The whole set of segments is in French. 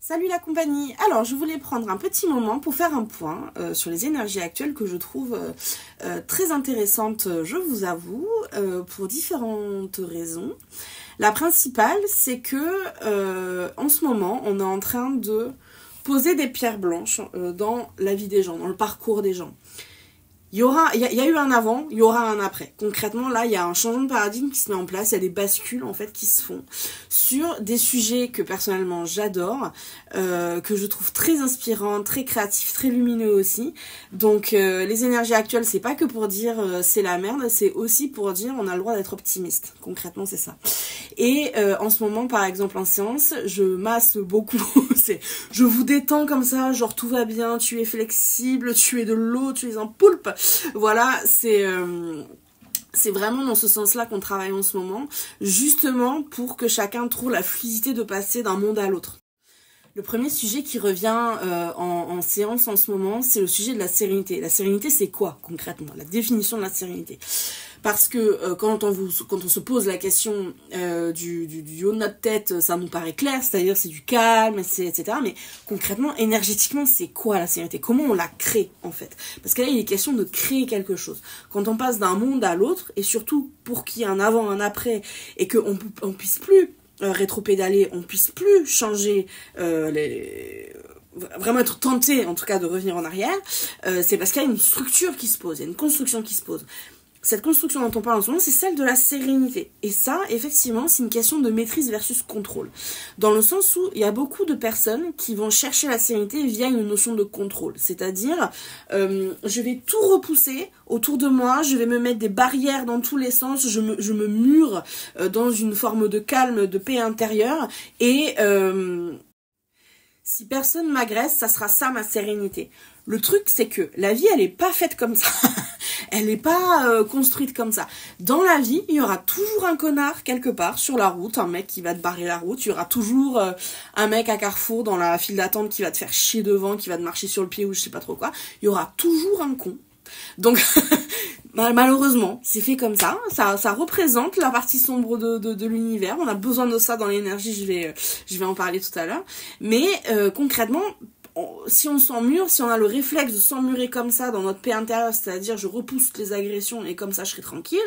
Salut la compagnie. Alors je voulais prendre un petit moment pour faire un point sur les énergies actuelles que je trouve très intéressantes, je vous avoue, pour différentes raisons. La principale, c'est que en ce moment, on est en train de poser des pierres blanches dans la vie des gens, dans le parcours des gens. Il y a eu un avant, il y aura un après. Concrètement, là, il y a un changement de paradigme qui se met en place, il y a des bascules, en fait, qui se font sur des sujets que, personnellement, j'adore, que je trouve très inspirants, très créatifs, très lumineux aussi. Donc, les énergies actuelles, c'est pas que pour dire c'est la merde, c'est aussi pour dire on a le droit d'être optimiste. Concrètement, c'est ça. Et en ce moment, par exemple, en séance, je masse beaucoup. Je vous détends comme ça, genre tout va bien, tu es flexible, tu es de l'eau, tu es un poulpe. Voilà, c'est vraiment dans ce sens-là qu'on travaille en ce moment, justement pour que chacun trouve la fluidité de passer d'un monde à l'autre. Le premier sujet qui revient en séance en ce moment, c'est le sujet de la sérénité. La sérénité, c'est quoi concrètement? La définition de la sérénité. Parce que quand on se pose la question du haut de notre tête, ça nous paraît clair, c'est-à-dire c'est du calme, etc. Mais concrètement, énergétiquement, c'est quoi la sérénité? Comment on la crée en fait? Parce que là, il est question de créer quelque chose. Quand on passe d'un monde à l'autre, et surtout pour qu'il y ait un avant, un après, et qu'on puisse plus rétropédaler, on puisse plus changer vraiment être tenté en tout cas de revenir en arrière, c'est parce qu'il y a une structure qui se pose, il y a une construction qui se pose. Cette construction dont on parle en ce moment, c'est celle de la sérénité. Et ça, effectivement, c'est une question de maîtrise versus contrôle. Dans le sens où il y a beaucoup de personnes qui vont chercher la sérénité via une notion de contrôle. C'est-à-dire, je vais tout repousser autour de moi, je vais me mettre des barrières dans tous les sens, je me mure dans une forme de calme, de paix intérieure, et si personne m'agresse, ça sera ça ma sérénité. Le truc, c'est que la vie, elle est pas faite comme ça. Elle n'est pas construite comme ça. Dans la vie, il y aura toujours un connard quelque part sur la route, un mec qui va te barrer la route. Il y aura toujours un mec à Carrefour dans la file d'attente qui va te faire chier devant, qui va te marcher sur le pied ou je sais pas trop quoi. Il y aura toujours un con. Donc, malheureusement, c'est fait comme ça. Ça représente la partie sombre de l'univers. On a besoin de ça dans l'énergie. Je vais en parler tout à l'heure. Mais concrètement, si on s'emmure, si on a le réflexe de s'emmurer comme ça dans notre paix intérieure, c'est-à-dire je repousse les agressions et comme ça je serai tranquille,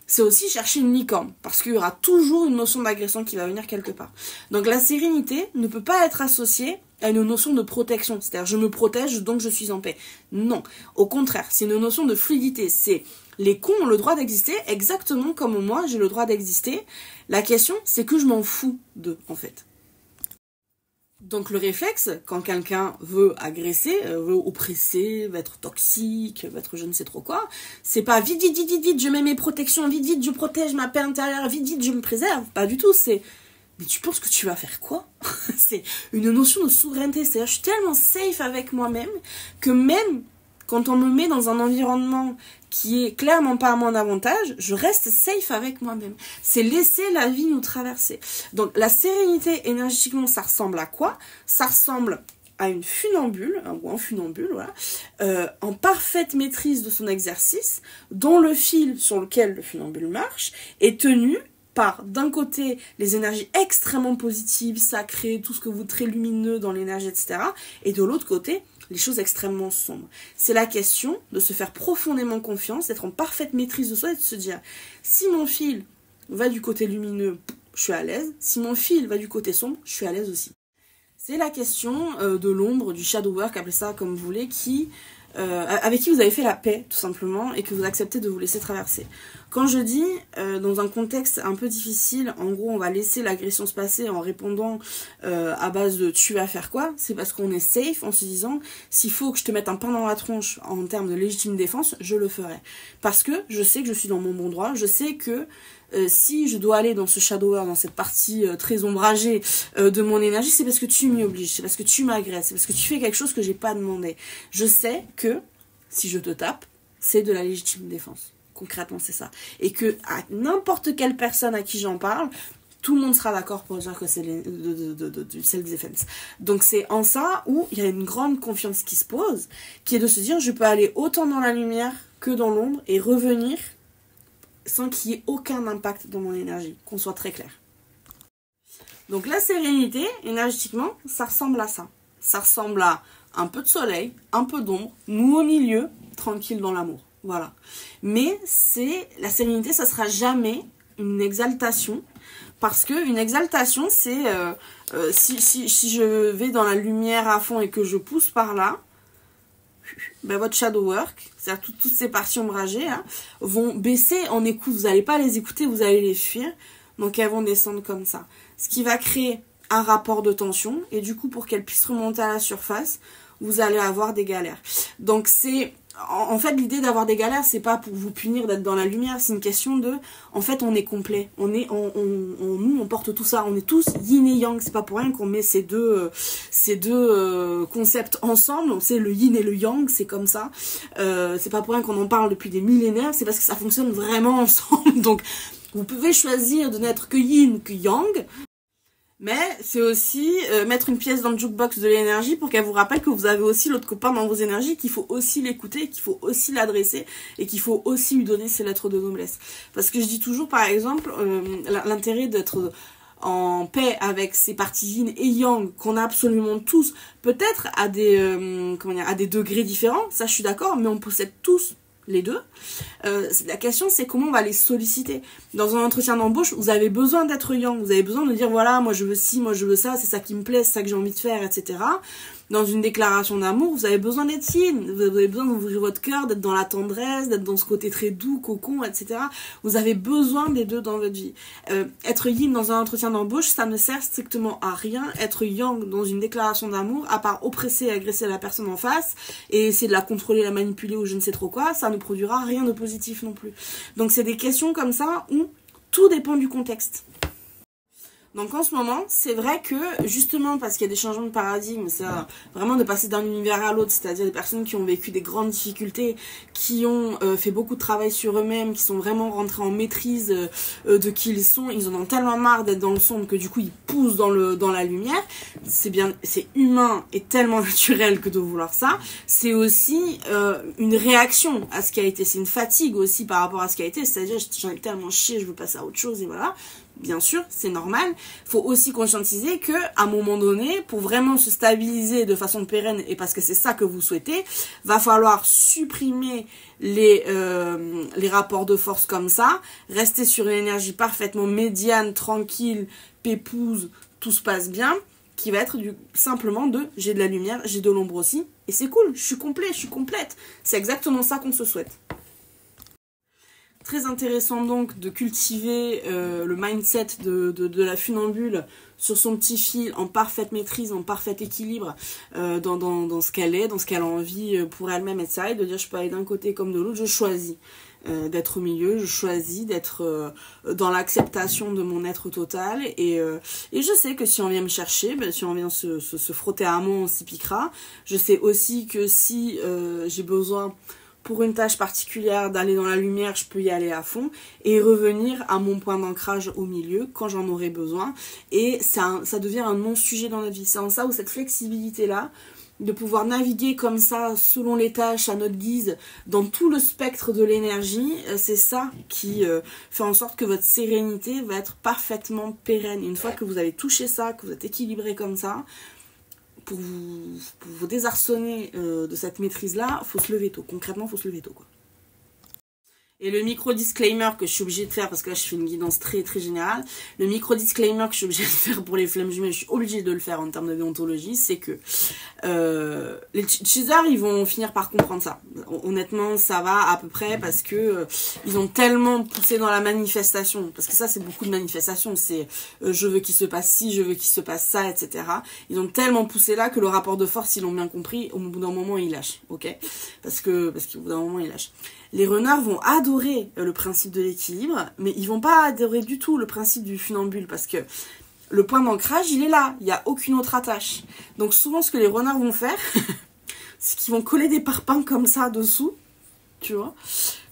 c'est aussi chercher une licorne, parce qu'il y aura toujours une notion d'agression qui va venir quelque part. Donc la sérénité ne peut pas être associée à une notion de protection, c'est-à-dire je me protège donc je suis en paix. Non, au contraire, c'est une notion de fluidité, c'est les cons ont le droit d'exister exactement comme moi j'ai le droit d'exister. La question, c'est que je m'en fous d'eux en fait. Donc le réflexe, quand quelqu'un veut agresser, veut oppresser, veut être toxique, veut être je ne sais trop quoi, c'est pas vite, je mets mes protections, vite, je protège ma paix intérieure, vite, je me préserve. Pas du tout, c'est mais tu penses que tu vas faire quoi? C'est une notion de souveraineté, c'est-à-dire je suis tellement safe avec moi-même que même quand on me met dans un environnement qui est clairement pas à mon avantage, je reste safe avec moi-même. C'est laisser la vie nous traverser. Donc la sérénité énergétiquement, ça ressemble à quoi? Ça ressemble à une funambule, ou un funambule, voilà, en parfaite maîtrise de son exercice, dont le fil sur lequel le funambule marche est tenu par, d'un côté, les énergies extrêmement positives, sacrées, tout ce que vous très lumineux dans l'énergie, etc. Et de l'autre côté, les choses extrêmement sombres. C'est la question de se faire profondément confiance, d'être en parfaite maîtrise de soi et de se dire, si mon fil va du côté lumineux, je suis à l'aise. Si mon fil va du côté sombre, je suis à l'aise aussi. C'est la question de l'ombre, du shadow work, appelez ça comme vous voulez, avec qui vous avez fait la paix, tout simplement, et que vous acceptez de vous laisser traverser. Quand je dis, dans un contexte un peu difficile, en gros, on va laisser l'agression se passer en répondant à base de « tu vas faire quoi ?» c'est parce qu'on est safe en se disant « s'il faut que je te mette un pain dans la tronche en termes de légitime défense, je le ferai. » Parce que je sais que je suis dans mon bon droit, je sais que si je dois aller dans ce shadow work, dans cette partie très ombragée de mon énergie, c'est parce que tu m'y obliges, c'est parce que tu m'agresses, c'est parce que tu fais quelque chose que j'ai pas demandé. Je sais que si je te tape, c'est de la légitime défense. Concrètement, c'est ça. Et que à n'importe quelle personne à qui j'en parle, tout le monde sera d'accord pour dire que c'est du self-defense. Donc c'est en ça où il y a une grande confiance qui se pose, qui est de se dire je peux aller autant dans la lumière que dans l'ombre et revenir sans qu'il y ait aucun impact dans mon énergie, qu'on soit très clair. Donc la sérénité, énergétiquement, ça ressemble à ça. Ça ressemble à un peu de soleil, un peu d'ombre, nous au milieu, tranquille dans l'amour. Voilà. Mais la sérénité, ça sera jamais une exaltation. Parce que une exaltation, c'est si je vais dans la lumière à fond et que je pousse par là, ben votre shadow work, c'est-à-dire toutes ces parties ombragées là, vont baisser en écoute. Vous n'allez pas les écouter, vous allez les fuir. Donc elles vont descendre comme ça. Ce qui va créer un rapport de tension. Et du coup, pour qu'elles puissent remonter à la surface, vous allez avoir des galères. Donc c'est... En fait, l'idée d'avoir des galères, c'est pas pour vous punir d'être dans la lumière, c'est une question de... En fait, on est complet. Nous, on porte tout ça. On est tous yin et yang. C'est pas pour rien qu'on met ces deux concepts ensemble. C'est le yin et le yang, c'est comme ça. C'est pas pour rien qu'on en parle depuis des millénaires. C'est parce que ça fonctionne vraiment ensemble. Donc, vous pouvez choisir de n'être que yin, que yang. Mais c'est aussi mettre une pièce dans le jukebox de l'énergie pour qu'elle vous rappelle que vous avez aussi l'autre copain dans vos énergies, qu'il faut aussi l'écouter, qu'il faut aussi l'adresser et qu'il faut aussi lui donner ses lettres de noblesse. Parce que je dis toujours, par exemple, l'intérêt d'être en paix avec ces parties yin et yang qu'on a absolument tous, peut-être à des degrés différents, ça je suis d'accord, mais on possède tous les deux. La question, c'est comment on va les solliciter. Dans un entretien d'embauche, vous avez besoin d'être yang, vous avez besoin de dire voilà, moi je veux ci, moi je veux ça, c'est ça qui me plaît, c'est ça que j'ai envie de faire, etc. Dans une déclaration d'amour, vous avez besoin d'être yin, vous avez besoin d'ouvrir votre cœur, d'être dans la tendresse, d'être dans ce côté très doux, cocon, etc. Vous avez besoin des deux dans votre vie. Être yin dans un entretien d'embauche, ça ne sert strictement à rien. Être yang dans une déclaration d'amour, à part oppresser et agresser la personne en face et essayer de la contrôler, la manipuler ou je ne sais trop quoi, ça ne produira rien de positif non plus. Donc c'est des questions comme ça où tout dépend du contexte. Donc en ce moment, c'est vrai que justement parce qu'il y a des changements de paradigme, c'est vraiment de passer d'un univers à l'autre, c'est-à-dire des personnes qui ont vécu des grandes difficultés, qui ont fait beaucoup de travail sur eux-mêmes, qui sont vraiment rentrés en maîtrise de qui ils sont, ils en ont tellement marre d'être dans le sombre que du coup ils poussent dans la lumière. C'est humain et tellement naturel que de vouloir ça. C'est aussi une réaction à ce qui a été, c'est une fatigue aussi par rapport à ce qui a été, c'est-à-dire j'en ai tellement chié, je veux passer à autre chose et voilà. Bien sûr, c'est normal. Il faut aussi conscientiser que, à un moment donné, pour vraiment se stabiliser de façon pérenne, et parce que c'est ça que vous souhaitez, va falloir supprimer les rapports de force comme ça, rester sur une énergie parfaitement médiane, tranquille, pépouse, tout se passe bien, qui va être simplement j'ai de la lumière, j'ai de l'ombre aussi, et c'est cool, je suis complet, je suis complète. C'est exactement ça qu'on se souhaite. Très intéressant donc de cultiver le mindset de la funambule sur son petit fil, en parfaite maîtrise, en parfait équilibre dans ce qu'elle est, dans ce qu'elle a envie pour elle-même, etc. Et de dire je peux aller d'un côté comme de l'autre, je choisis d'être au milieu, je choisis d'être dans l'acceptation de mon être total et je sais que si on vient me chercher, si on vient se frotter à moi, on s'y piquera. Je sais aussi que si j'ai besoin pour une tâche particulière d'aller dans la lumière, je peux y aller à fond et revenir à mon point d'ancrage au milieu quand j'en aurai besoin. Et ça devient un non-sujet dans notre vie. C'est en ça où cette flexibilité-là, de pouvoir naviguer comme ça, selon les tâches, à notre guise, dans tout le spectre de l'énergie, c'est ça qui fait en sorte que votre sérénité va être parfaitement pérenne. Et une fois que vous avez touché ça, que vous êtes équilibré comme ça, pour vous désarçonner de cette maîtrise-là, faut se lever tôt. Concrètement, faut se lever tôt, quoi. Et le micro-disclaimer que je suis obligée de faire, parce que là je fais une guidance très très générale, le micro-disclaimer que je suis obligée de faire pour les flammes jumelles, je suis obligée de le faire en termes de déontologie, c'est que les cheaters, ils vont finir par comprendre ça. Honnêtement, ça va à peu près parce que ils ont tellement poussé dans la manifestation, parce que ça c'est beaucoup de manifestation, c'est je veux qu'il se passe ci, je veux qu'il se passe ça, etc. Ils ont tellement poussé là que le rapport de force, ils l'ont bien compris, au bout d'un moment ils lâchent, ok? Parce qu'au bout d'un moment ils lâchent. Les runners vont adorer le principe de l'équilibre, mais ils vont pas adorer du tout le principe du funambule, parce que le point d'ancrage, il est là, il n'y a aucune autre attache. Donc souvent, ce que les runners vont faire, c'est qu'ils vont coller des parpaings comme ça dessous, tu vois,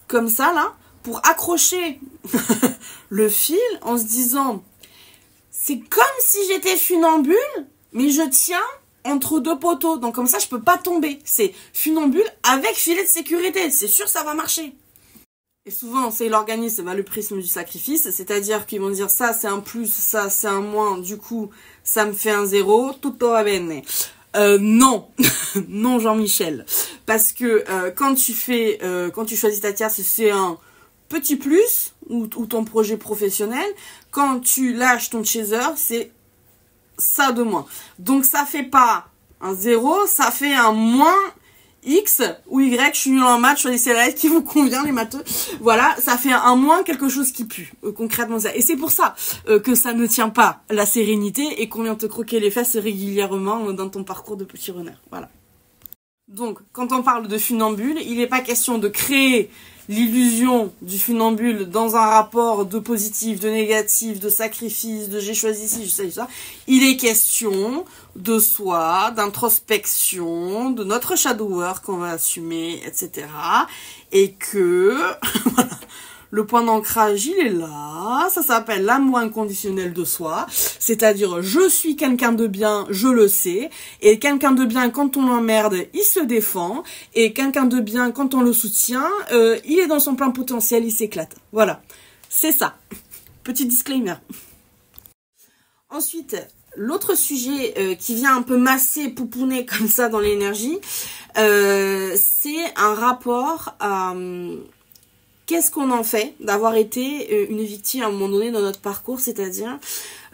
comme ça, là, pour accrocher le fil en se disant, c'est comme si j'étais funambule, mais je tiens entre deux poteaux, donc comme ça je peux pas tomber. C'est funambule avec filet de sécurité, c'est sûr ça va marcher. Et souvent, c'est l'organisme, le prisme du sacrifice, c'est-à-dire qu'ils vont dire ça c'est un plus, ça c'est un moins, du coup ça me fait un 0, tutto va bene. Non, non Jean-Michel, parce que quand tu choisis ta tierce, c'est un petit plus ou ton projet professionnel. Quand tu lâches ton chaser, c'est ça de moins. Donc ça fait pas un 0, ça fait un moins X ou Y, je suis nulle en maths, choisissez la lettre qui vous convient les matheux. Voilà, ça fait un moins quelque chose qui pue, concrètement ça. Et c'est pour ça que ça ne tient pas la sérénité et qu'on vient te croquer les fesses régulièrement dans ton parcours de petit runner. Voilà. Donc, quand on parle de funambule, il n'est pas question de créer l'illusion du funambule dans un rapport de positif, de négatif, de sacrifice, de j'ai choisi ci, je sais ça. Il est question de soi, d'introspection, de notre shadow work qu'on va assumer, etc. Et que, voilà, le point d'ancrage, il est là. Ça s'appelle l'amour inconditionnel de soi. C'est-à-dire, je suis quelqu'un de bien, je le sais. Et quelqu'un de bien, quand on l'emmerde, il se défend. Et quelqu'un de bien, quand on le soutient, il est dans son plein potentiel, il s'éclate. Voilà. C'est ça. Petit disclaimer. Ensuite, l'autre sujet qui vient un peu masser, pouponner comme ça dans l'énergie, c'est un rapport à... Qu'est-ce qu'on en fait d'avoir été une victime à un moment donné dans notre parcours, c'est-à-dire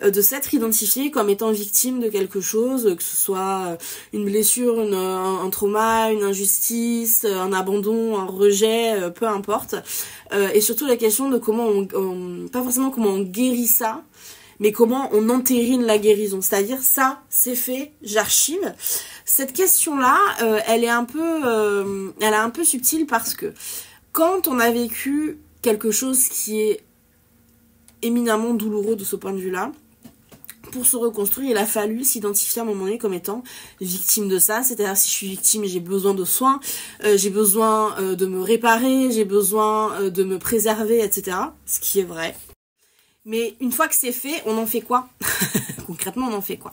de s'être identifié comme étant victime de quelque chose, que ce soit une blessure, un trauma, une injustice, un abandon, un rejet, peu importe. Et surtout la question de comment pas forcément comment on guérit ça, mais comment on entérine la guérison. C'est-à-dire, ça, c'est fait, j'archive. Cette question-là, elle est un peu subtile parce que quand on a vécu quelque chose qui est éminemment douloureux de ce point de vue-là, pour se reconstruire, il a fallu s'identifier à un moment donné comme étant victime de ça. C'est-à-dire, si je suis victime, j'ai besoin de soins, j'ai besoin de me réparer, j'ai besoin de me préserver, etc. Ce qui est vrai. Mais une fois que c'est fait, on en fait quoi? Concrètement, on en fait quoi?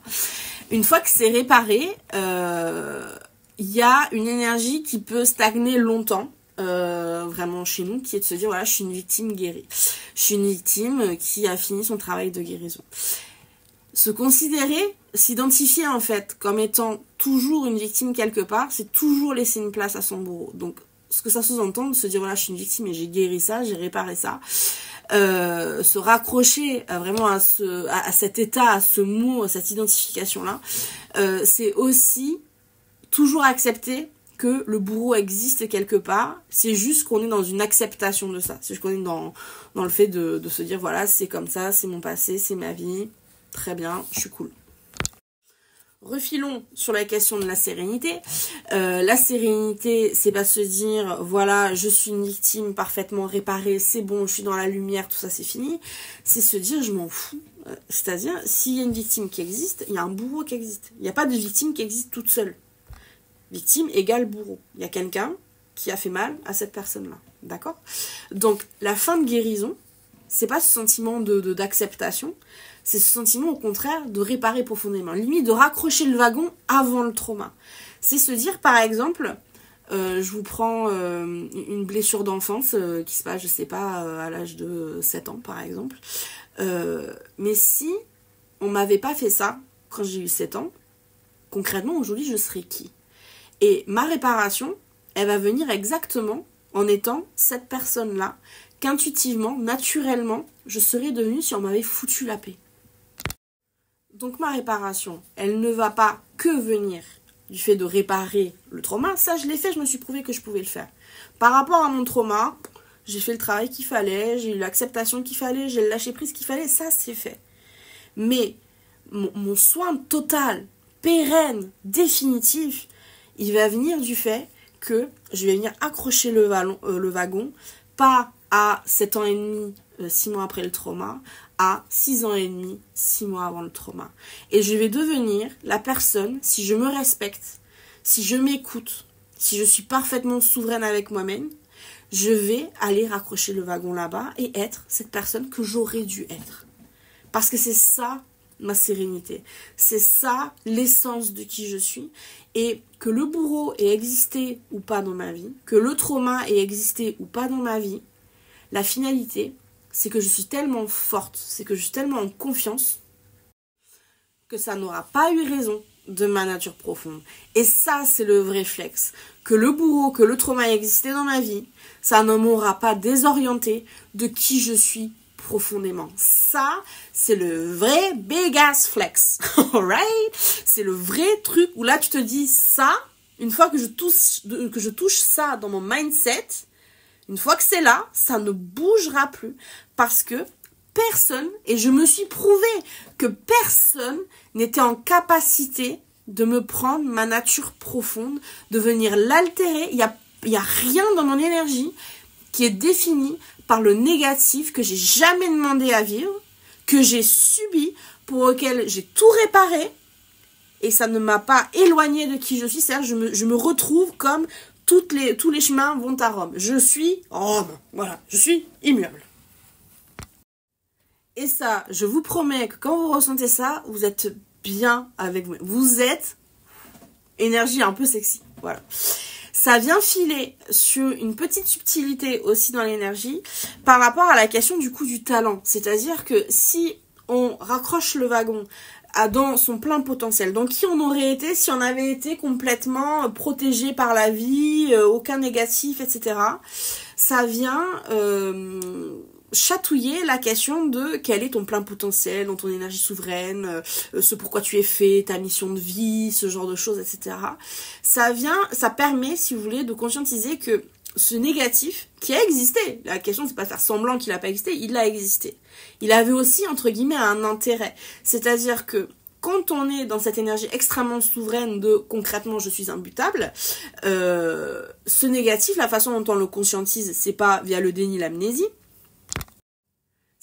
Une fois que c'est réparé, il y a une énergie qui peut stagner longtemps. Vraiment chez nous, qui est de se dire voilà, je suis une victime guérie, je suis une victime qui a fini son travail de guérison. Se considérer, s'identifier en fait comme étant toujours une victime quelque part, c'est toujours laisser une place à son bourreau. Donc ce que ça sous-entend, de se dire voilà, je suis une victime et j'ai guéri ça, j'ai réparé ça, se raccrocher vraiment à cet état, à ce mot, à cette identification là, c'est aussi toujours accepter que le bourreau existe quelque part, c'est juste qu'on est dans une acceptation de ça. C'est juste qu'on est dans le fait de se dire, voilà, c'est comme ça, c'est mon passé, c'est ma vie, très bien, je suis cool. Refilons sur la question de la sérénité. La sérénité, c'est pas se dire, voilà, je suis une victime parfaitement réparée, c'est bon, je suis dans la lumière, tout ça c'est fini. C'est se dire, je m'en fous. C'est-à-dire, s'il y a une victime qui existe, il y a un bourreau qui existe. Il n'y a pas de victime qui existe toute seule. Victime égale bourreau. Il y a quelqu'un qui a fait mal à cette personne-là. D'accord? Donc, la fin de guérison, c'est pas ce sentiment d'acceptation, c'est ce sentiment, au contraire, de réparer profondément. Limite, de raccrocher le wagon avant le trauma. C'est se dire, par exemple, je vous prends une blessure d'enfance qui se passe, je sais pas, à l'âge de 7 ans, par exemple. Mais si on m'avait pas fait ça quand j'ai eu 7 ans, concrètement, aujourd'hui, je serais qui? Et ma réparation, elle va venir exactement en étant cette personne-là qu'intuitivement, naturellement, je serais devenue si on m'avait foutu la paix. Donc ma réparation, elle ne va pas que venir du fait de réparer le trauma. Ça, je l'ai fait, je me suis prouvé que je pouvais le faire. Par rapport à mon trauma, j'ai fait le travail qu'il fallait, j'ai eu l'acceptation qu'il fallait, j'ai le lâcher-prise qu'il fallait, ça c'est fait. Mais mon soin total, pérenne, définitif, il va venir du fait que je vais venir accrocher le wagon, pas à 7 ans et demi, 6 mois après le trauma, à 6 ans et demi, 6 mois avant le trauma. Et je vais devenir la personne, si je me respecte, si je m'écoute, si je suis parfaitement souveraine avec moi-même, je vais aller raccrocher le wagon là-bas et être cette personne que j'aurais dû être. Parce que c'est ça ma sérénité. C'est ça l'essence de qui je suis. Et que le bourreau ait existé ou pas dans ma vie, que le trauma ait existé ou pas dans ma vie, La finalité, c'est que je suis tellement forte, c'est que je suis tellement en confiance que ça n'aura pas eu raison de ma nature profonde. Et ça, c'est le vrai flex. Que le bourreau, que le trauma ait existé dans ma vie, ça ne m'aura pas désorienté de qui je suis profondément. Ça, c'est le vrai big ass flex. Alright? C'est le vrai truc où là, tu te dis ça, une fois que je touche ça dans mon mindset, une fois que c'est là, ça ne bougera plus parce que personne, et je me suis prouvé que personne n'était en capacité de me prendre ma nature profonde, de venir l'altérer. Il y a rien dans mon énergie qui est défini par le négatif que j'ai jamais demandé à vivre, que j'ai subi, pour lequel j'ai tout réparé, et ça ne m'a pas éloigné de qui je suis. C'est-à-dire, je me retrouve comme tous les chemins vont à Rome. Je suis Rome. Voilà, je suis immuable. Et ça, je vous promets que quand vous ressentez ça, vous êtes bien avec vous. Vous êtes énergie un peu sexy. Voilà. Ça vient filer sur une petite subtilité aussi dans l'énergie par rapport à la question du coup du talent. C'est-à-dire que si on raccroche le wagon dans son plein potentiel, donc qui on aurait été si on avait été complètement protégé par la vie, aucun négatif, etc. Ça vient chatouiller la question de quel est ton plein potentiel, dans ton énergie souveraine, ce pourquoi tu es fait, ta mission de vie, ce genre de choses, etc. Ça permet, si vous voulez, de conscientiser que ce négatif qui a existé, la question c'est pas de faire semblant qu'il n'a pas existé, il a existé. Il avait aussi, entre guillemets, un intérêt. C'est-à-dire que quand on est dans cette énergie extrêmement souveraine de concrètement je suis imbutable, ce négatif, la façon dont on le conscientise, c'est pas via le déni, l'amnésie,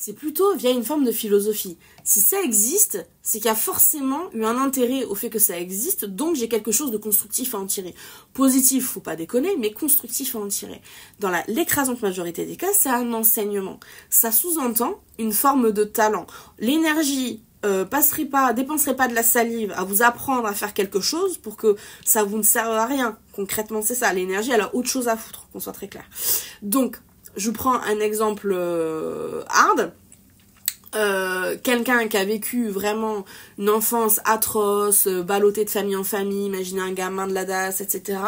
c'est plutôt via une forme de philosophie. Si ça existe, c'est qu'il y a forcément eu un intérêt au fait que ça existe, donc j'ai quelque chose de constructif à en tirer. Positif, faut pas déconner, mais constructif à en tirer. Dans l'écrasante majorité des cas, c'est un enseignement. Ça sous-entend une forme de talent. L'énergie dépenserait pas de la salive à vous apprendre à faire quelque chose pour que ça vous ne serve à rien. Concrètement, c'est ça. L'énergie, elle a autre chose à foutre, qu'on soit très clair. Donc, je prends un exemple hard. Quelqu'un qui a vécu vraiment une enfance atroce, ballotté de famille en famille, imaginez un gamin de la DAS, etc.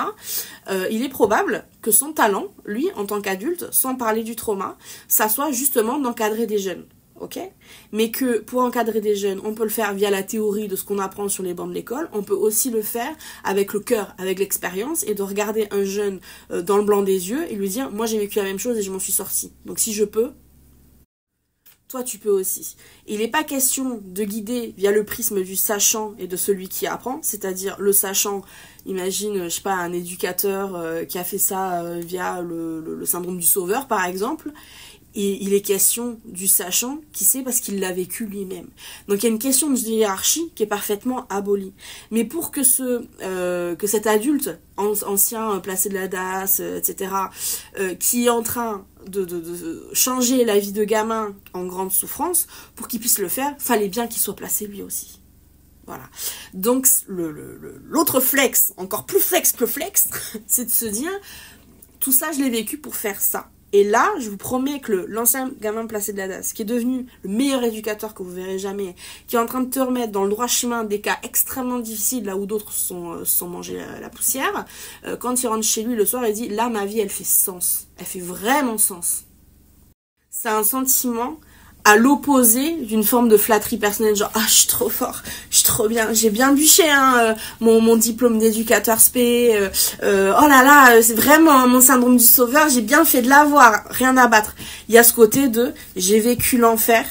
Il est probable que son talent, lui, en tant qu'adulte, sans parler du trauma, ça soit justement d'encadrer des jeunes. Ok, mais que pour encadrer des jeunes, on peut le faire via la théorie de ce qu'on apprend sur les bancs de l'école, on peut aussi le faire avec le cœur, avec l'expérience, et de regarder un jeune dans le blanc des yeux et lui dire « Moi j'ai vécu la même chose et je m'en suis sortie. Donc si je peux, toi tu peux aussi. » Il n'est pas question de guider via le prisme du sachant et de celui qui apprend, c'est-à-dire le sachant, imagine, je sais pas, un éducateur qui a fait ça via le syndrome du sauveur par exemple. Et il est question du sachant qui sait parce qu'il l'a vécu lui-même. Donc il y a une question de hiérarchie qui est parfaitement abolie. Mais pour que cet adulte, ancien placé de la DAS, etc., qui est en train de changer la vie de gamin en grande souffrance, pour qu'il puisse le faire, fallait bien qu'il soit placé lui aussi. Voilà. Donc l'autre flex, encore plus flex que flex, c'est de se dire, tout ça je l'ai vécu pour faire ça. Et là, je vous promets que l'ancien gamin placé de la DAS, qui est devenu le meilleur éducateur que vous verrez jamais, qui est en train de te remettre dans le droit chemin des cas extrêmement difficiles, là où d'autres sont mangés la poussière, quand il rentre chez lui le soir, il dit « Là, ma vie, elle fait sens. Elle fait vraiment sens. » C'est un sentiment à l'opposé d'une forme de flatterie personnelle, genre « Ah, je suis trop fort, je suis trop bien, j'ai bien bûché mon diplôme d'éducateur spé, oh là là, c'est vraiment mon syndrome du sauveur, j'ai bien fait de l'avoir, rien à battre. » Il y a ce côté de « J'ai vécu l'enfer,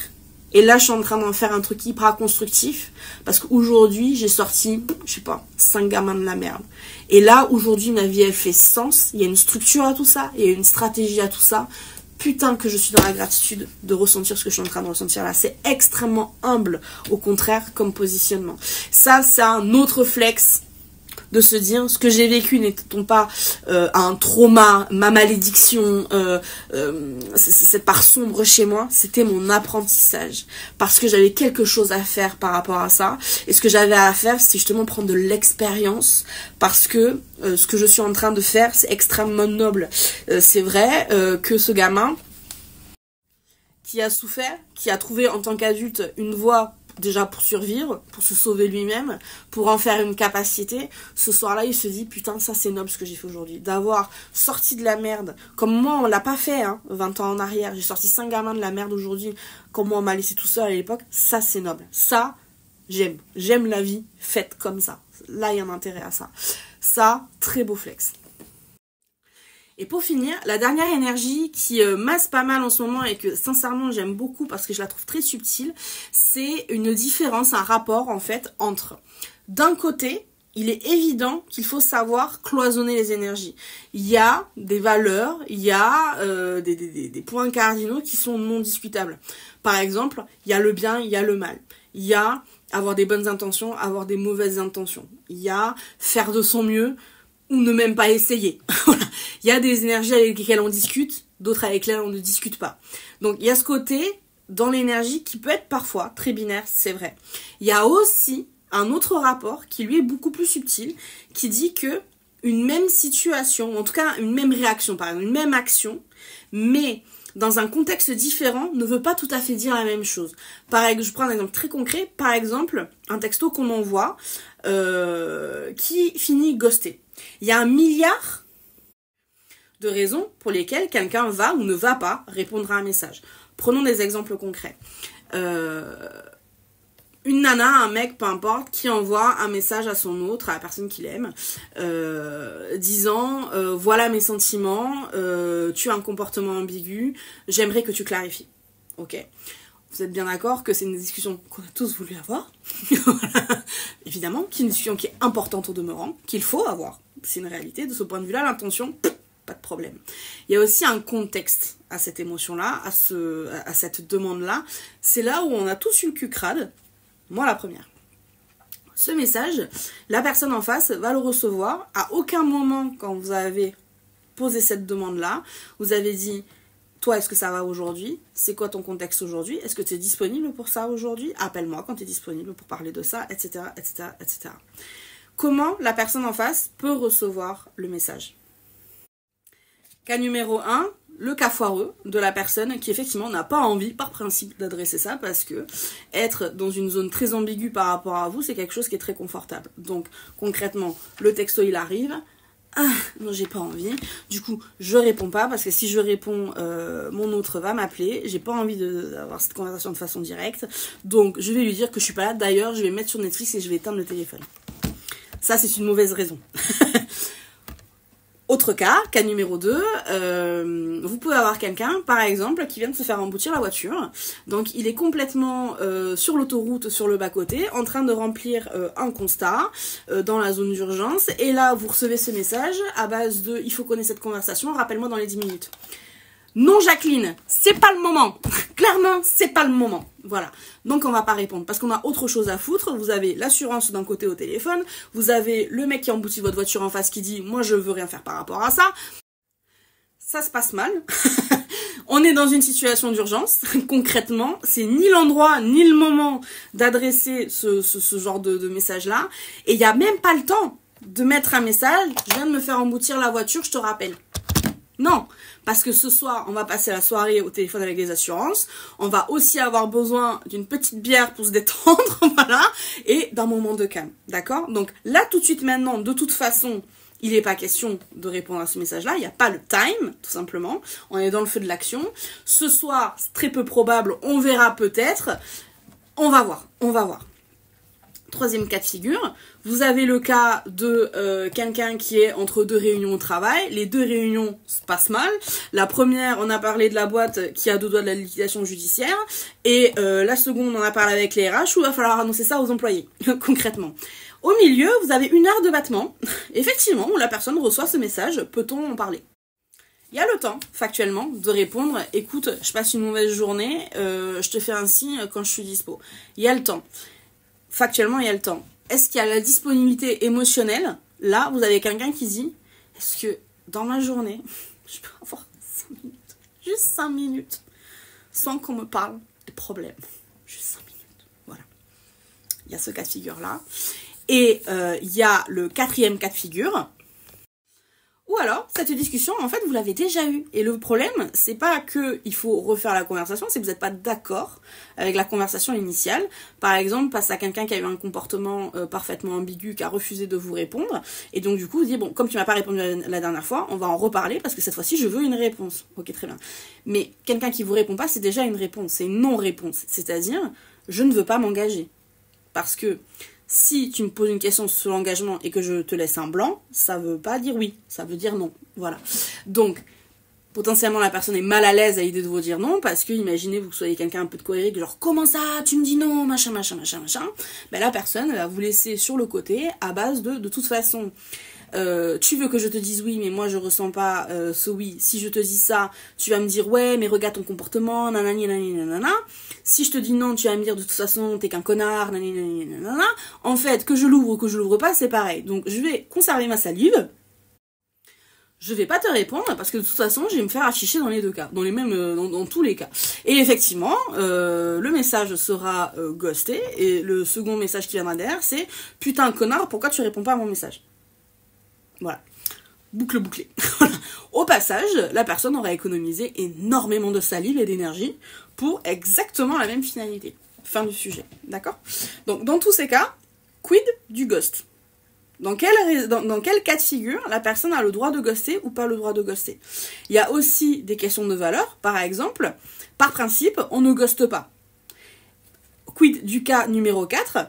et là je suis en train d'en faire un truc hyper constructif, parce qu'aujourd'hui j'ai sorti, je sais pas, 5 gamins de la merde. Et là, aujourd'hui, ma vie, elle fait sens, il y a une structure à tout ça, il y a une stratégie à tout ça. Putain que je suis dans la gratitude de ressentir ce que je suis en train de ressentir là. C'est extrêmement humble, au contraire, comme positionnement. Ça, c'est un autre flex de se dire, ce que j'ai vécu n'étant pas un trauma, ma malédiction, cette part sombre chez moi, c'était mon apprentissage. Parce que j'avais quelque chose à faire par rapport à ça. Et ce que j'avais à faire, c'était justement prendre de l'expérience. Parce que ce que je suis en train de faire, c'est extrêmement noble. C'est vrai que ce gamin, qui a souffert, qui a trouvé en tant qu'adulte une voie déjà pour survivre, pour se sauver lui-même, pour en faire une capacité. Ce soir-là, il se dit, putain, ça c'est noble ce que j'ai fait aujourd'hui. D'avoir sorti de la merde, comme moi on l'a pas fait, hein, 20 ans en arrière. J'ai sorti 5 gamins de la merde aujourd'hui, comme moi on m'a laissé tout seul à l'époque. Ça c'est noble. Ça, j'aime. J'aime la vie faite comme ça. Là, il y a un intérêt à ça. Ça, très beau flex. Et pour finir, la dernière énergie qui masse pas mal en ce moment et que sincèrement j'aime beaucoup parce que je la trouve très subtile, c'est une différence, un rapport en fait entre, d'un côté, il est évident qu'il faut savoir cloisonner les énergies. Il y a des valeurs, il y a des points cardinaux qui sont non discutables. Par exemple, il y a le bien, il y a le mal. Il y a avoir des bonnes intentions, avoir des mauvaises intentions. Il y a faire de son mieux ou ne même pas essayer. Voilà. Il y a des énergies avec lesquelles on discute, d'autres avec lesquelles on ne discute pas. Donc il y a ce côté dans l'énergie qui peut être parfois très binaire, c'est vrai. Il y a aussi un autre rapport qui lui est beaucoup plus subtil, qui dit que une même situation, en tout cas une même réaction, par exemple, une même action, mais dans un contexte différent, ne veut pas tout à fait dire la même chose. Par exemple, je prends un exemple très concret, par exemple, un texto qu'on envoie qui finit ghosté. Il y a 1 milliard de raisons pour lesquelles quelqu'un va ou ne va pas répondre à un message. Prenons des exemples concrets. Une nana, un mec, peu importe, qui envoie un message à son autre, à la personne qu'il aime, disant voilà mes sentiments, tu as un comportement ambigu, j'aimerais que tu clarifies. Ok. Vous êtes bien d'accord que c'est une discussion qu'on a tous voulu avoir. Voilà. Évidemment, qui est une discussion qui est importante au demeurant, qu'il faut avoir. C'est une réalité. De ce point de vue-là, l'intention, pas de problème. Il y a aussi un contexte à cette émotion-là, à cette demande-là. C'est là où on a tous eu le cul crade. Moi, la première. Ce message, la personne en face va le recevoir. À aucun moment, quand vous avez posé cette demande-là, vous avez dit... Toi, est-ce que ça va aujourd'hui? C'est quoi ton contexte aujourd'hui? Est-ce que tu es disponible pour ça aujourd'hui? Appelle-moi quand tu es disponible pour parler de ça, etc., etc., etc. Comment la personne en face peut recevoir le message? Cas numéro 1, le cas foireux de la personne qui effectivement n'a pas envie par principe d'adresser ça parce que être dans une zone très ambiguë par rapport à vous, c'est quelque chose qui est très confortable. Donc concrètement, le texto il arrive... Ah, non, j'ai pas envie. Du coup, je réponds pas parce que si je réponds, mon autre va m'appeler. J'ai pas envie d'avoir cette conversation de façon directe. Donc, je vais lui dire que je suis pas là. D'ailleurs, je vais me mettre sur Netflix et je vais éteindre le téléphone. Ça, c'est une mauvaise raison. Autre cas numéro 2, vous pouvez avoir quelqu'un, par exemple, qui vient de se faire emboutir la voiture. Donc, il est complètement sur l'autoroute, sur le bas-côté, en train de remplir un constat dans la zone d'urgence. Et là, vous recevez ce message à base de « Il faut qu'on ait cette conversation, rappelle-moi dans les 10 minutes ». Non, Jacqueline, c'est pas le moment. Clairement, c'est pas le moment. Voilà. Donc, on va pas répondre parce qu'on a autre chose à foutre. Vous avez l'assurance d'un côté au téléphone. Vous avez le mec qui emboutit votre voiture en face qui dit « Moi, je veux rien faire par rapport à ça ». Ça se passe mal. On est dans une situation d'urgence. Concrètement, c'est ni l'endroit ni le moment d'adresser ce genre de message-là. Et il n'y a même pas le temps de mettre un message « Je viens de me faire emboutir la voiture, je te rappelle ». Non, parce que ce soir, on va passer la soirée au téléphone avec les assurances. On va aussi avoir besoin d'une petite bière pour se détendre, voilà, et d'un moment de calme, d'accord? Donc là, tout de suite, maintenant, de toute façon, il n'est pas question de répondre à ce message-là. Il n'y a pas le time, tout simplement. On est dans le feu de l'action. Ce soir, c'est très peu probable. On verra peut-être. On va voir, on va voir. Troisième cas de figure, vous avez le cas de quelqu'un qui est entre 2 réunions au travail. Les 2 réunions se passent mal. La première, on a parlé de la boîte qui a 2 doigts de la liquidation judiciaire. Et la seconde, on a parlé avec les RH où il va falloir annoncer ça aux employés, concrètement. Au milieu, vous avez 1 heure de battement, effectivement, où la personne reçoit ce message. Peut-on en parler? Il y a le temps, factuellement, de répondre « Écoute, je passe une mauvaise journée, je te fais un signe quand je suis dispo. » Il y a le temps. Factuellement, il y a le temps. Est-ce qu'il y a la disponibilité émotionnelle? Là, vous avez quelqu'un qui dit « Est-ce que dans ma journée, je peux avoir 5 minutes, juste 5 minutes, sans qu'on me parle de problèmes? Juste 5 minutes. » Voilà. Il y a ce cas de figure-là. Et il y a le 4e cas de figure. Ou alors, cette discussion, en fait, vous l'avez déjà eue. Et le problème, c'est pas que il faut refaire la conversation, c'est que vous n'êtes pas d'accord avec la conversation initiale. Par exemple, face à quelqu'un qui a eu un comportement parfaitement ambigu, qui a refusé de vous répondre. Et donc, du coup, vous dites, bon, comme tu m'as pas répondu la dernière fois, on va en reparler parce que cette fois-ci, je veux une réponse. Ok, très bien. Mais quelqu'un qui vous répond pas, c'est déjà une réponse. C'est une non-réponse. C'est-à-dire, je ne veux pas m'engager. Parce que si tu me poses une question sur l'engagement et que je te laisse un blanc, ça veut pas dire oui, ça veut dire non. Voilà. Donc, potentiellement, la personne est mal à l'aise à l'idée de vous dire non, parce que, imaginez, vous soyez quelqu'un un peu de colérique, genre, comment ça, tu me dis non, machin. Ben, la personne va vous laisser sur le côté à base de toute façon, tu veux que je te dise oui, mais moi je ressens pas ce oui. Si je te dis ça, tu vas me dire ouais, mais regarde ton comportement, nanani, nanani, nanana. Si je te dis non, tu vas me dire de toute façon, t'es qu'un connard, nanani, nanani, nanana. En fait, que je l'ouvre ou que je l'ouvre pas, c'est pareil. Donc je vais conserver ma salive. Je vais pas te répondre parce que de toute façon, je vais me faire afficher dans les deux cas, dans les mêmes, dans tous les cas. Et effectivement, le message sera ghosté et le second message qui viendra derrière, c'est putain connard, pourquoi tu réponds pas à mon message? Voilà. Boucle bouclée. Au passage, la personne aura économisé énormément de salive et d'énergie pour exactement la même finalité. Fin du sujet. D'accord? Donc, dans tous ces cas, quid du ghost? Dans quel cas de figure la personne a le droit de ghoster ou pas le droit de ghoster? Il y a aussi des questions de valeur. Par exemple, par principe, on ne ghoste pas. Quid du cas numéro 4?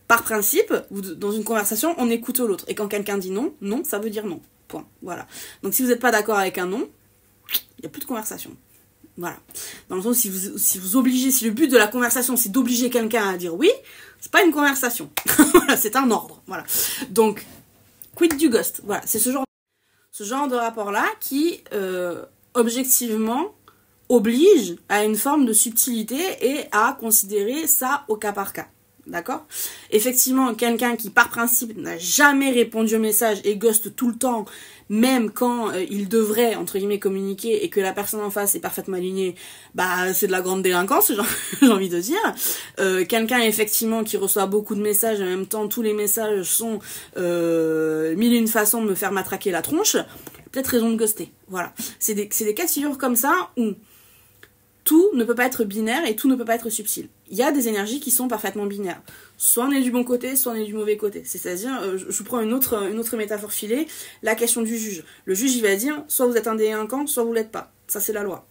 Par principe, dans une conversation, on écoute l'autre. Et quand quelqu'un dit non, non, ça veut dire non. Point. Voilà. Donc si vous n'êtes pas d'accord avec un non, il n'y a plus de conversation. Voilà. Dans le sens, si vous obligez, si le but de la conversation, c'est d'obliger quelqu'un à dire oui, c'est pas une conversation. Voilà, c'est un ordre. Voilà. Donc, quid du ghost. Voilà, c'est ce genre de rapport-là qui, objectivement, oblige à une forme de subtilité et à considérer ça au cas par cas. D'accord? Effectivement, quelqu'un qui par principe n'a jamais répondu au message et ghoste tout le temps, même quand il devrait entre guillemets communiquer et que la personne en face est parfaitement alignée, bah c'est de la grande délinquance, j'ai envie de dire. Quelqu'un effectivement qui reçoit beaucoup de messages et en même temps tous les messages sont mille et une façons de me faire matraquer la tronche, peut-être raison de ghoster. Voilà. C'est des cas de figure comme ça où tout ne peut pas être binaire et tout ne peut pas être subtil. Il y a des énergies qui sont parfaitement binaires. Soit on est du bon côté, soit on est du mauvais côté. C'est-à-dire, je prends une autre métaphore filée, la question du juge. Le juge, il va dire, soit vous êtes un délinquant, soit vous l'êtes pas. Ça, c'est la loi.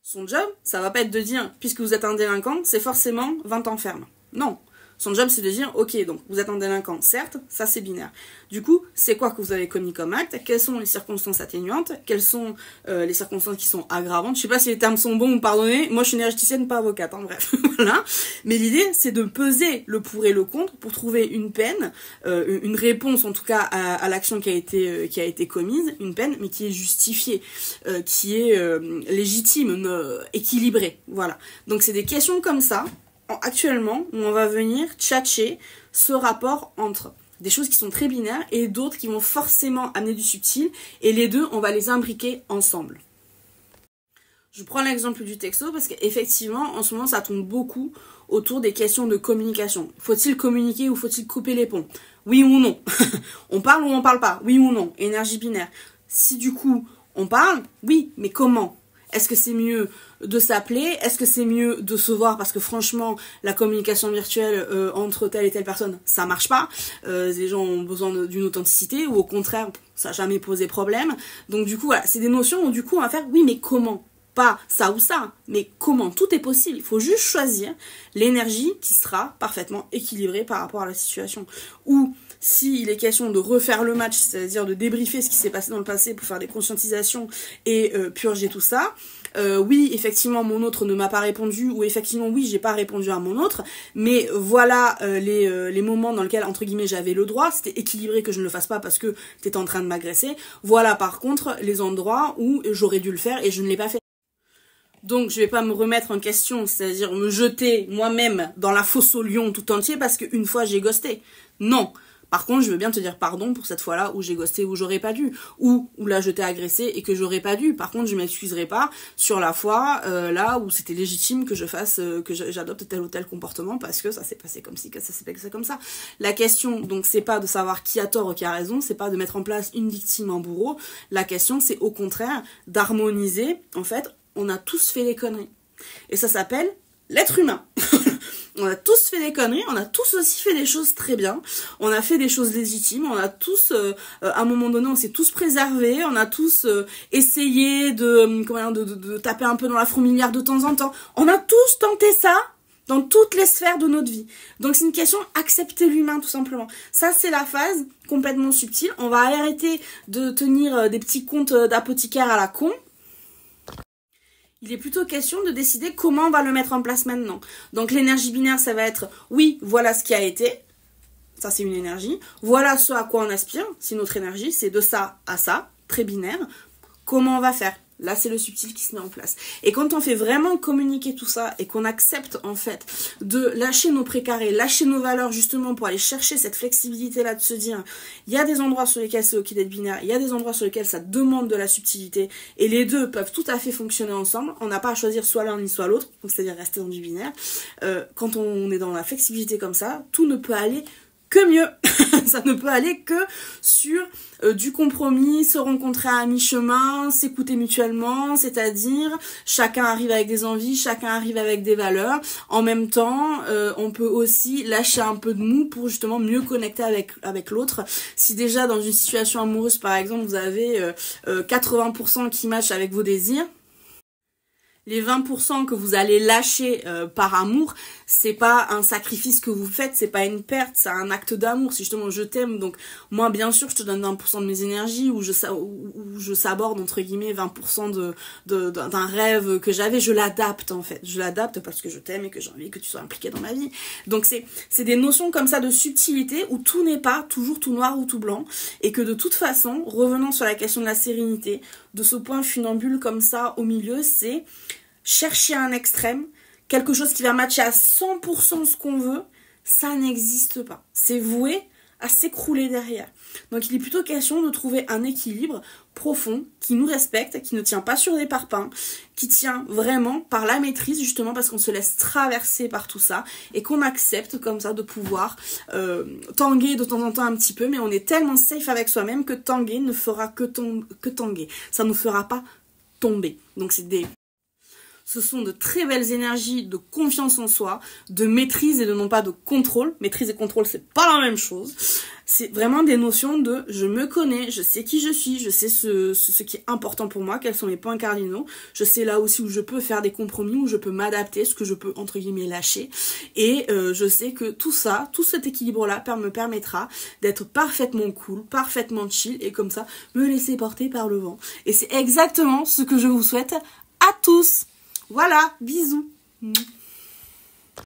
Son job, ça va pas être de dire, puisque vous êtes un délinquant, c'est forcément 20 ans ferme. Non. Son job, c'est de dire, ok, donc vous êtes un délinquant, certes, ça c'est binaire. Du coup, c'est quoi que vous avez commis comme acte? Quelles sont les circonstances atténuantes? Quelles sont les circonstances qui sont aggravantes? Je sais pas si les termes sont bons ou pardonnez. Moi, je suis énergéticienne, pas avocate, hein, bref. Voilà. Mais l'idée, c'est de peser le pour et le contre pour trouver une peine, une réponse en tout cas à l'action qui a été commise, une peine, mais qui est justifiée, qui est légitime, équilibrée. Voilà. Donc c'est des questions comme ça. Actuellement, où on va venir tchatcher ce rapport entre des choses qui sont très binaires et d'autres qui vont forcément amener du subtil, et les deux, on va les imbriquer ensemble. Je prends l'exemple du texto parce qu'effectivement, en ce moment, ça tourne beaucoup autour des questions de communication. Faut-il communiquer ou faut-il couper les ponts? Oui ou non? On parle ou on parle pas? Oui ou non? Énergie binaire. Si du coup, on parle, oui, mais comment? Est-ce que c'est mieux de s'appeler? Est-ce que c'est mieux de se voir? Parce que franchement, la communication virtuelle entre telle et telle personne, ça marche pas. Les gens ont besoin d'une authenticité, ou au contraire, ça n'a jamais posé problème. Donc du coup, voilà, c'est des notions où du coup, on va faire, oui, mais comment? Pas ça ou ça, mais comment? Tout est possible. Il faut juste choisir l'énergie qui sera parfaitement équilibrée par rapport à la situation. Ou s'il est question de refaire le match, c'est-à-dire de débriefer ce qui s'est passé dans le passé pour faire des conscientisations et purger tout ça. Oui, effectivement, mon autre ne m'a pas répondu, ou effectivement, oui, j'ai pas répondu à mon autre, mais voilà les moments dans lesquels, entre guillemets, j'avais le droit, c'était équilibré que je ne le fasse pas parce que t'étais en train de m'agresser. Voilà, par contre, les endroits où j'aurais dû le faire et je ne l'ai pas fait. Donc, je vais pas me remettre en question, c'est-à-dire me jeter moi-même dans la fosse au lion tout entier parce qu'une fois j'ai ghosté. Non. Par contre, je veux bien te dire pardon pour cette fois-là où j'ai ghosté où j'aurais pas dû, ou où là je t'ai agressé et que j'aurais pas dû. Par contre, je m'excuserai pas sur la fois là où c'était légitime que je fasse, que j'adopte tel ou tel comportement parce que ça s'est passé comme ci, que ça s'est passé comme ça. La question, donc, c'est pas de savoir qui a tort ou qui a raison, c'est pas de mettre en place une victime, un bourreau. La question, c'est au contraire d'harmoniser. En fait, on a tous fait des conneries. Et ça s'appelle l'être humain. On a tous fait des conneries, on a tous aussi fait des choses très bien, on a fait des choses légitimes, on a tous, à un moment donné, on s'est tous préservés, on a tous essayé de taper un peu dans la fourmilière de temps en temps. On a tous tenté ça dans toutes les sphères de notre vie. Donc c'est une question accepter l'humain tout simplement. Ça c'est la phase complètement subtile. On va arrêter de tenir des petits contes d'apothicaire à la con. Il est plutôt question de décider comment on va le mettre en place maintenant. Donc l'énergie binaire, ça va être oui, voilà ce qui a été. Ça, c'est une énergie. Voilà ce à quoi on aspire. C'est notre énergie. C'est de ça à ça. Très binaire. Comment on va faire ? Là, c'est le subtil qui se met en place. Et quand on fait vraiment communiquer tout ça et qu'on accepte, en fait, de lâcher nos précarés, lâcher nos valeurs, justement, pour aller chercher cette flexibilité-là, de se dire, il y a des endroits sur lesquels c'est ok d'être binaire, il y a des endroits sur lesquels ça demande de la subtilité, et les deux peuvent tout à fait fonctionner ensemble. On n'a pas à choisir soit l'un ni soit l'autre, donc c'est-à-dire rester dans du binaire. Quand on est dans la flexibilité comme ça, tout ne peut aller que mieux. Ça ne peut aller que sur du compromis, se rencontrer à mi-chemin, s'écouter mutuellement, c'est-à-dire chacun arrive avec des envies, chacun arrive avec des valeurs. En même temps, on peut aussi lâcher un peu de mou pour justement mieux connecter avec l'autre. Si déjà dans une situation amoureuse, par exemple, vous avez 80% qui matchent avec vos désirs, les 20% que vous allez lâcher par amour, c'est pas un sacrifice que vous faites, c'est pas une perte, c'est un acte d'amour. Si justement je t'aime, donc moi bien sûr je te donne 20% de mes énergies, ou je saborde entre guillemets 20% d'un rêve que j'avais, je l'adapte en fait. Je l'adapte parce que je t'aime et que j'ai envie que tu sois impliqué dans ma vie. Donc c'est des notions comme ça de subtilité où tout n'est pas toujours tout noir ou tout blanc, et que de toute façon, revenons sur la question de la sérénité, de ce point funambule comme ça au milieu, c'est chercher un extrême, quelque chose qui va matcher à 100% ce qu'on veut, ça n'existe pas. C'est voué à s'écrouler derrière. Donc il est plutôt question de trouver un équilibre profond, qui nous respecte, qui ne tient pas sur des parpaings, qui tient vraiment par la maîtrise, justement parce qu'on se laisse traverser par tout ça, et qu'on accepte comme ça de pouvoir tanguer de temps en temps un petit peu, mais on est tellement safe avec soi-même que tanguer ne fera que tanguer. Ça ne nous fera pas tomber. Donc ce sont de très belles énergies de confiance en soi, de maîtrise et de non pas de contrôle. Maîtrise et contrôle, c'est pas la même chose. C'est vraiment des notions de je me connais, je sais qui je suis, je sais ce qui est important pour moi, quels sont mes points cardinaux. Je sais là aussi où je peux faire des compromis, où je peux m'adapter, ce que je peux entre guillemets lâcher. Et je sais que tout ça, tout cet équilibre-là me permettra d'être parfaitement cool, parfaitement chill, et comme ça, me laisser porter par le vent. Et c'est exactement ce que je vous souhaite à tous. Voilà, bisous.